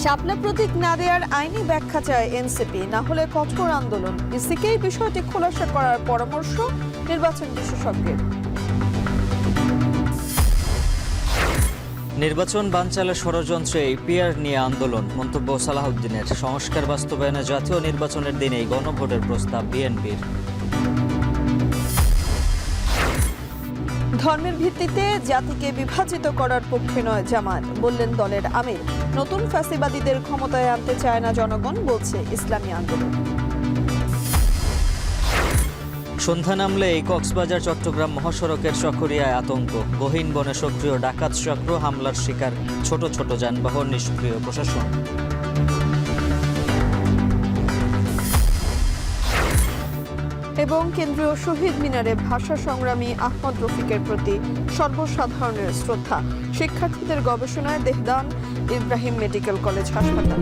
শাপলা প্রতীক না দেওয়ার আইনি ব্যাখ্যা চায় এনসিপি, না হলে কঠোর আন্দোলন। ইসিকে এই বিষয়টি খোলাসা করার পরামর্শ নির্বাচন বিশেষজ্ঞের। নির্বাচন বানচালের ষড়যন্ত্রে পিআর নিয়ে আন্দোলন, মন্তব্য সালাহউদ্দিনের। সংস্কার বাস্তবায়নে জাতীয় নির্বাচনের দিনেই গণভোটের প্রস্তাব বিএনপির। ধর্মের ভিত্তিতে জাতিকে বিভাজিত করার পক্ষে নয় জামায়াত, বললেন দলের আমির। নতুন ফ্যাসিবাদীদের ক্ষমতায় আনতে চায় না জনগণ, বলছে ইসলামী আন্দোলন। সন্ধ্যা নামলেই কক্সবাজার চট্টগ্রাম মহাসড়কের চকরিয়ায় আতঙ্ক। গহীন বনে সক্রিয় ডাকাত চক্র, হামলার শিকার ছোট ছোট যানবাহন, নিষ্ক্রিয় প্রশাসন। এবং কেন্দ্রীয় শহীদ মিনারে ভাষা সংগ্রামী আহমদ রফিকের প্রতি সর্বসাধারণের শ্রদ্ধা। শিক্ষার্থীদের গবেষণায় দেহদান ইব্রাহিম মেডিকেল কলেজ হাসপাতাল।